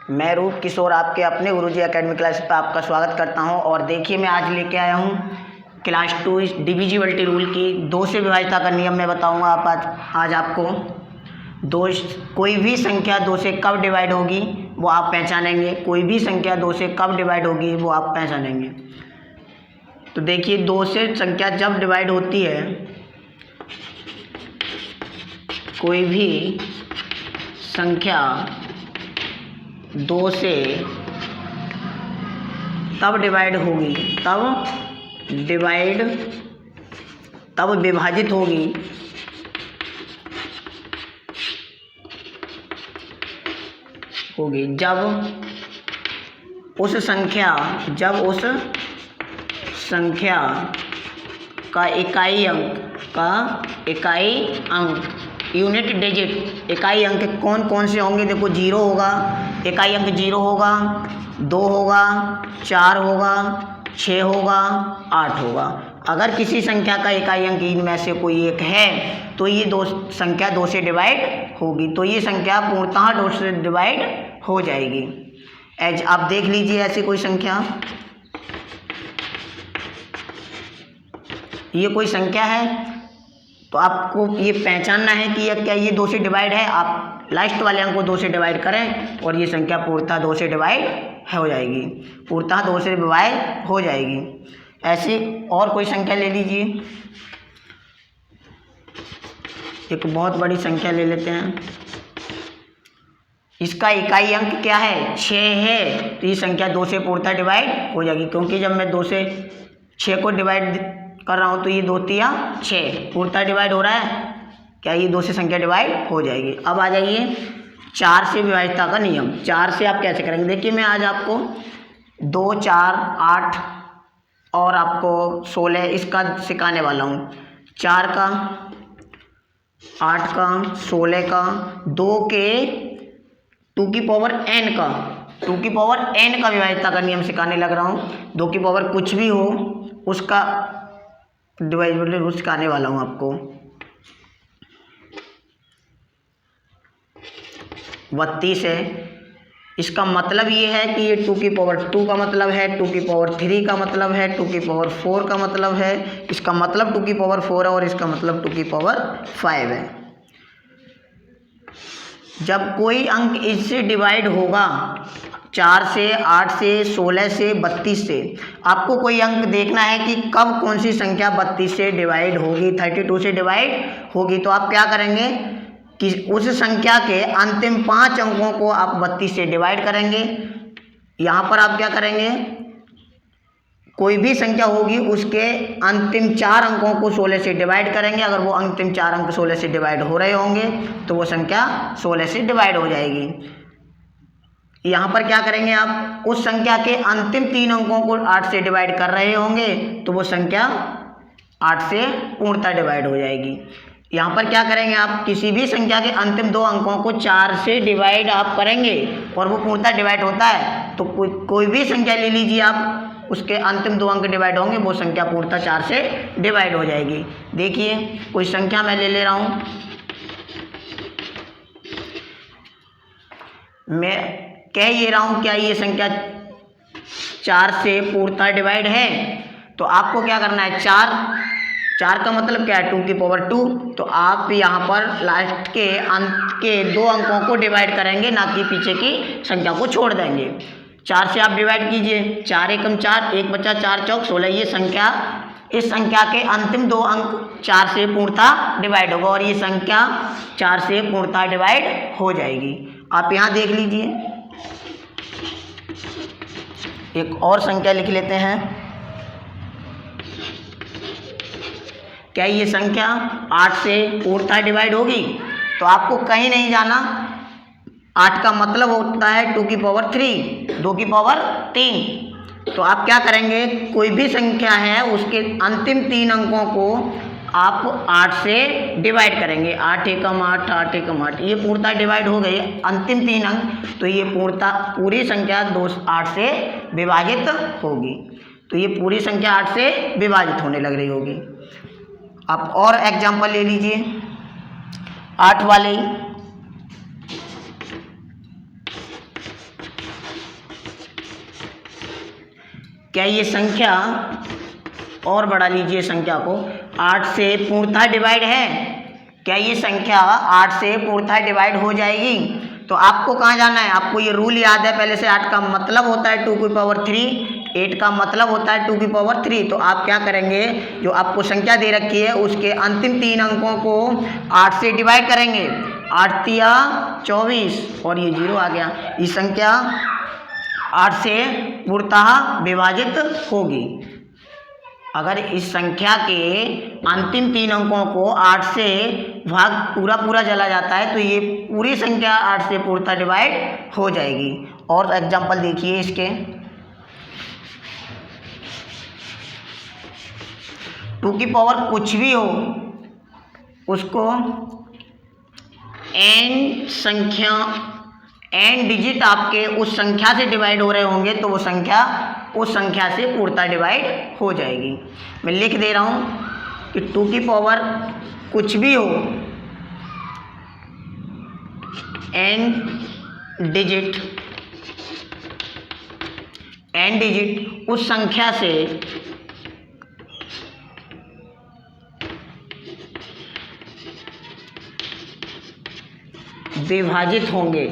मैं रूप किशोर आपके अपने गुरुजी एकेडमी क्लास पर आपका स्वागत करता हूं। और देखिए मैं आज लेके आया हूं क्लास 2 डिविजिबिलिटी रूल की 2 से विभाज्यता का नियम मैं बताऊंगा आज आपको। कोई भी संख्या 2 से कब डिवाइड होगी वो आप पहचानेंगे। कोई भी संख्या 2 से कब डिवाइड होगी वो आप पहचानेंगे। तो देखिए 2 से संख्या जब डिवाइड होती है, कोई भी संख्या 2 से तब डिवाइड होगी, तब विभाजित होगी जब उस संख्या का इकाई अंक यूनिट डिजिट, इकाई अंक कौन कौन से होंगे। देखो 0 होगा, इकाई अंक 0 होगा, 2 होगा, 4 होगा, 6 होगा, 8 होगा। अगर किसी संख्या का इकाई अंक इनमें से कोई एक है तो ये संख्या 2 से डिवाइड होगी। तो ये संख्या पूर्णतः 2 से डिवाइड हो जाएगी। आप देख लीजिए ऐसी कोई संख्या, ये कोई संख्या है तो आपको ये पहचानना है कि क्या ये 2 से डिवाइड है। आप लास्ट वाले अंक को 2 से डिवाइड करें और ये संख्या पूर्णतः 2 से डिवाइड हो जाएगी, पूर्णतः 2 से डिवाइड हो जाएगी। ऐसी और कोई संख्या ले लीजिए, एक बहुत बड़ी संख्या ले लेते हैं। इसका इकाई अंक क्या है, 6 है, तो ये संख्या 2 से पूर्णतः डिवाइड हो जाएगी, क्योंकि जब मैं 2 से 6 को डिवाइड कर रहा हूँ तो ये 2 तिया 6 पूर्णतः डिवाइड हो रहा है। क्या ये 2 से संख्या डिवाइड हो जाएगी। अब आ जाइए 4 से विभाज्यता का नियम। 4 से आप कैसे करेंगे, देखिए मैं आज आपको 2, 4, 8 और आपको 16 इसका सिखाने वाला हूँ। 4 का, 8 का, 16 का, 2 के 2 की पावर n का विभाज्यता का नियम सिखाने लग रहा हूँ। 2 की पावर कुछ भी हो उसका डिवाइजिबिलिटी रूल सिखाने वाला हूँ आपको। 32 है, इसका मतलब ये है कि ये 2 की पावर 2 का मतलब है, 2 की पावर 3 का मतलब है, 2 की पावर 4 का मतलब है। इसका मतलब 2 की पावर 4 है और इसका मतलब 2 की पावर 5 है। जब कोई अंक इससे डिवाइड होगा, 4 से, 8 से, 16 से, 32 से, आपको कोई अंक देखना है कि कब कौन सी संख्या 32 से डिवाइड होगी, 32 से डिवाइड होगी। तो आप क्या करेंगे कि उस संख्या के अंतिम 5 अंकों को आप 32 से डिवाइड करेंगे। यहाँ पर आप क्या करेंगे, कोई भी संख्या होगी उसके अंतिम 4 अंकों को 16 से डिवाइड करेंगे। अगर वो अंतिम 4 अंक 16 से डिवाइड हो रहे होंगे तो वो संख्या 16 से डिवाइड हो जाएगी। यहाँ पर क्या करेंगे, आप उस संख्या के अंतिम 3 अंकों को 8 से डिवाइड कर रहे होंगे तो वो संख्या 8 से पूर्णतः डिवाइड हो जाएगी। यहाँ पर क्या करेंगे, आप किसी भी संख्या के अंतिम 2 अंकों को 4 से डिवाइड आप करेंगे और वो पूर्णतः डिवाइड होता है तो कोई भी संख्या ले लीजिए आप, उसके अंतिम 2 अंक डिवाइड होंगे, वो संख्या पूर्णतः 4 से डिवाइड हो जाएगी। देखिए कोई संख्या मैं ले रहा हूँ, मैं कह ये रहा हूँ क्या ये संख्या 4 से पूर्णतः डिवाइड है। तो आपको क्या करना है, 4 का मतलब क्या है, 2 की पावर 2। तो आप यहाँ पर लास्ट के अंत के 2 अंकों को डिवाइड करेंगे, ना कि पीछे की संख्या को छोड़ देंगे। 4 से आप डिवाइड कीजिए, 4 एकम 4, 1 बचा 4 चौक 16। इस संख्या के अंतिम 2 अंक 4 से पूर्णतः डिवाइड होगा और ये संख्या 4 से पूर्णतः डिवाइड हो जाएगी। आप यहाँ देख लीजिए, एक और संख्या लिख लेते हैं। क्या ये संख्या 8 से पूर्णतः डिवाइड होगी। तो आपको कहीं नहीं जाना, 8 का मतलब होता है 2 की पावर 3, 2 की पावर 3। तो आप क्या करेंगे, कोई भी संख्या है उसके अंतिम 3 अंकों को आप 8 से डिवाइड करेंगे। 8 एकम 8, 8 एकम 8, ये पूर्णतः डिवाइड हो गई अंतिम 3 अंक। तो ये पूरी संख्या 8 से विभाजित होगी। तो ये पूरी संख्या 8 से विभाजित होने लग रही होगी। आप और एग्जाम्पल ले लीजिए 8 वाले। क्या ये संख्या, और बढ़ा लीजिए संख्या को, 8 से पूर्णतः डिवाइड है? क्या ये संख्या 8 से पूर्णतः डिवाइड हो जाएगी? तो आपको कहाँ जाना है, आपको ये रूल याद है पहले से, 8 का मतलब होता है 2 की पावर 3, 8 का मतलब होता है 2 की पावर 3। तो आप क्या करेंगे, जो आपको संख्या दे रखी है उसके अंतिम 3 अंकों को 8 से डिवाइड करेंगे, 8 तिया 24 और ये 0 आ गया। ये संख्या 8 से पूर्णतः विभाजित होगी। अगर इस संख्या के अंतिम 3 अंकों को 8 से भाग पूरा चला जाता है तो ये पूरी संख्या 8 से पूर्णतः डिवाइड हो जाएगी। और एग्जांपल देखिए इसके, 2 की पावर कुछ भी हो उसको n डिजिट आपके उस संख्या से डिवाइड हो रहे होंगे तो वो संख्या उस संख्या से पूर्णतः डिवाइड हो जाएगी। मैं लिख दे रहा हूँ कि 2 की पावर कुछ भी हो, n डिजिट उस संख्या से विभाजित होंगे,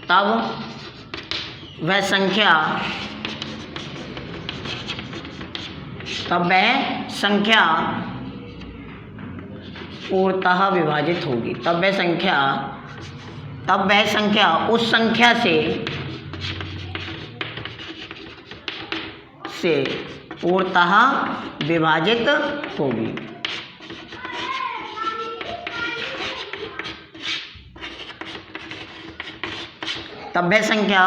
तब वह संख्या पूर्णतः विभाजित होगी। तब वह संख्या उस संख्या से पूर्णतः विभाजित होगी। तब वह संख्या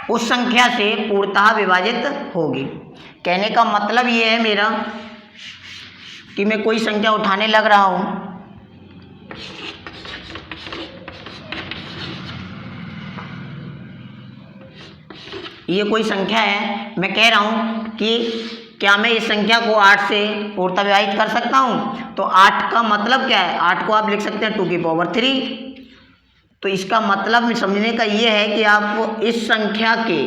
उस संख्या से पूर्णतः विभाजित होगी। कहने का मतलब ये है मेरा कि मैं कोई संख्या उठाने लग रहा हूँ, ये कोई संख्या है, मैं कह रहा हूँ कि क्या मैं इस संख्या को 8 से पूर्णतः विभाजित कर सकता हूँ? तो 8 का मतलब क्या है, 8 को आप लिख सकते हैं 2 की पावर 3। तो इसका मतलब समझने का ये है कि आप इस संख्या के,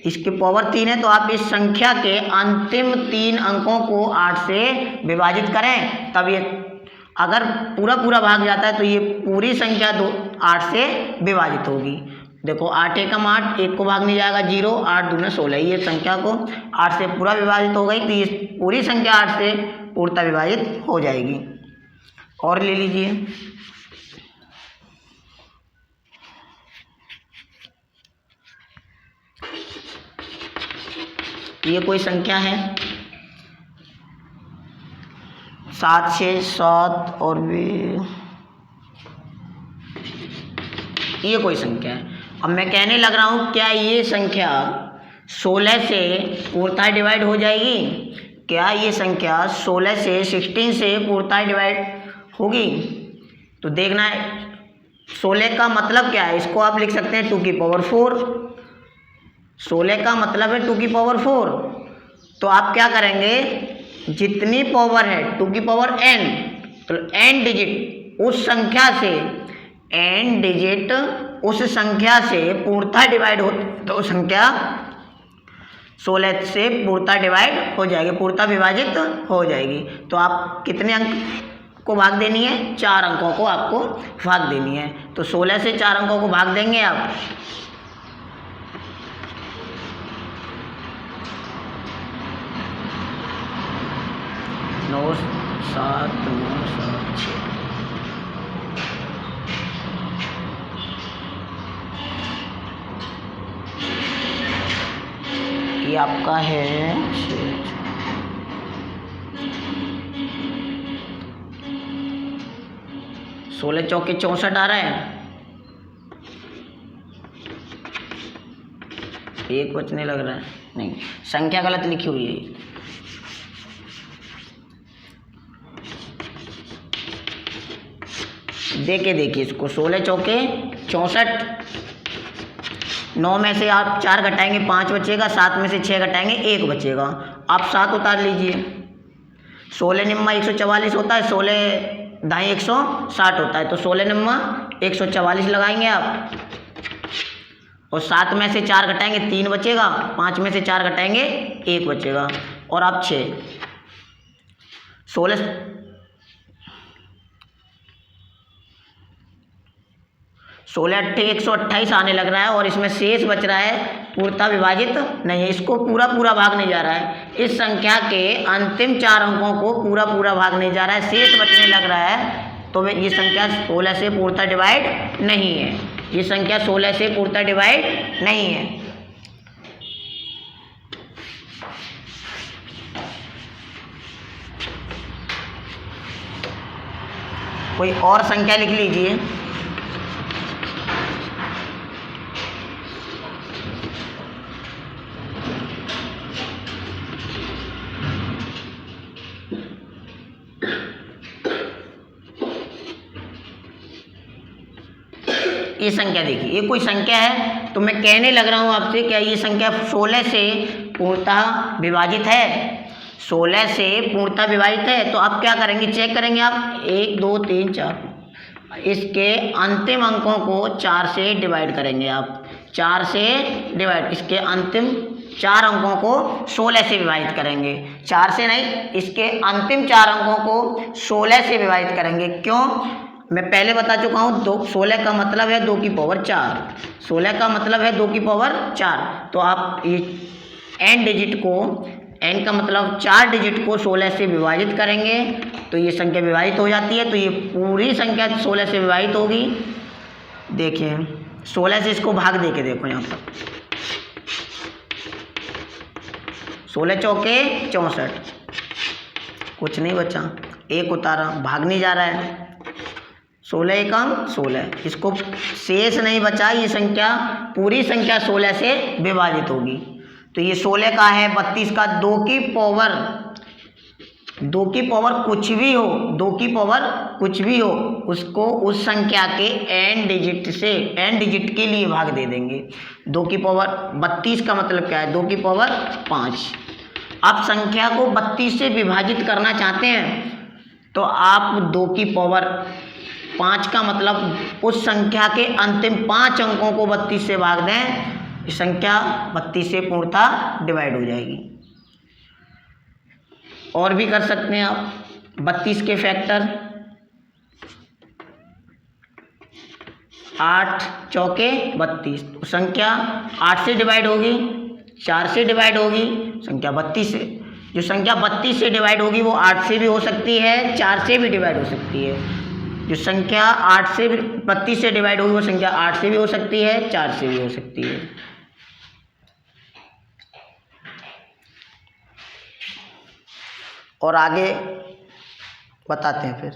इसकी पावर 3 है तो आप इस संख्या के अंतिम 3 अंकों को 8 से विभाजित करें, तब ये अगर पूरा भाग जाता है तो ये पूरी संख्या 8 से विभाजित होगी। देखो 8 एकम 8, 1 को भाग नहीं जाएगा 0, 8 दूना 16, ये संख्या को 8 से पूरा विभाजित हो गई तो ये पूरी संख्या 8 से पूर्णतः विभाजित हो जाएगी। और ले लीजिए, ये कोई संख्या है 7 से 7 और भी, ये कोई संख्या है। अब मैं कहने लग रहा हूँ क्या ये संख्या 16 से पूर्णतः डिवाइड हो जाएगी? क्या ये संख्या 16 से 16 से पूर्णतः डिवाइड होगी? तो देखना है 16 का मतलब क्या है, इसको आप लिख सकते हैं 2 की पावर 4। 16 का मतलब है 2 की पावर 4। तो आप क्या करेंगे, जितनी पावर है 2 की पावर n, तो n डिजिट उस संख्या से पूर्णतः डिवाइड हो तो संख्या 16 से पूर्णतः डिवाइड हो जाएगी, पूर्णतः विभाजित हो जाएगी। तो आप कितने अंक को भाग देनी है, 4 अंकों को आपको भाग देनी है। तो 16 से 4 अंकों को भाग देंगे आप, 9 7 9 7 6, ये आपका है 16 चौके 64 आ रहा है, एक बचने लग रहा है, नहीं संख्या गलत लिखी हुई है। देखिए इसको 16 चौके 64, 9 में से आप 4 घटाएंगे 5 बचेगा, 7 में से 6 घटाएंगे 1 बचेगा। आप 7 उतार लीजिए, 16 निम्मा 144 होता है, 16 दाई 160 होता है, तो 16 निम्मा 144 लगाएंगे आप, और 7 में से 4 घटाएंगे 3 बचेगा, 5 में से 4 घटाएंगे 1 बचेगा। और अब 6 16 128 आने लग रहा है और इसमें शेष बच रहा है पूर्णतः विभाजित नहीं है, इसको पूरा पूरा भाग नहीं जा रहा है। इस संख्या के अंतिम 4 अंकों को पूरा पूरा भाग नहीं जा रहा है, शेष बचने लग रहा है, तो ये संख्या 16 से पूर्णतः डिवाइड नहीं है। ये संख्या 16 से पूर्णतः डिवाइड नहीं है। कोई और संख्या लिख लीजिए। ये संख्या देखिए, ये कोई संख्या है तो मैं कहने लग रहा हूँ आपसे, क्या ये संख्या 16 से पूर्णतः विभाजित है? 16 से पूर्णतः विभाजित है। तो आप क्या करेंगे, चेक करेंगे आप 1 2 3 4, इसके अंतिम अंकों को 4 से डिवाइड करेंगे आप, 4 से डिवाइड, इसके अंतिम 4 अंकों को 16 से विभाजित करेंगे, 4 से नहीं, इसके अंतिम 4 अंकों को 16 से विभाजित करेंगे। क्यों? मैं पहले बता चुका हूँ, 16 का मतलब है 2 की पावर 4, 16 का मतलब है 2 की पावर 4। तो आप ये n डिजिट को, n का मतलब 4 डिजिट को 16 से विभाजित करेंगे तो ये संख्या विभाजित हो जाती है। तो ये पूरी संख्या 16 से विभाजित होगी। देखिए 16 से इसको भाग दे के देखो, यहाँ पर 16 चौके 64, कुछ नहीं बचा, 1 उतारा, भाग नहीं जा रहा है, 16 एकम 16, इसको शेष नहीं बचा, ये संख्या पूरी संख्या 16 से विभाजित होगी। तो ये 16 का है 32 का 2 की पावर कुछ भी हो, 2 की पावर कुछ भी हो, उसको उस संख्या के n डिजिट से, n डिजिट के लिए भाग दे देंगे। 2 की पावर 32 का मतलब क्या है, 2 की पावर 5। आप संख्या को 32 से विभाजित करना चाहते हैं तो आप 2 की पावर 5 का मतलब उस संख्या के अंतिम 5 अंकों को 32 से भाग दें, संख्या 32 से पूर्णतः डिवाइड हो जाएगी। और भी कर सकते हैं आप, 32 के फैक्टर 8 चौके 32, संख्या 8 से डिवाइड होगी, 4 से डिवाइड होगी, संख्या 32 से, जो संख्या 32 से डिवाइड होगी वो 8 से भी हो सकती है, 4 से भी डिवाइड हो सकती है। जो संख्या 8 से 32 से डिवाइड होगी वो संख्या 8 से भी हो सकती है, 4 से भी हो सकती है। और आगे बताते हैं फिर।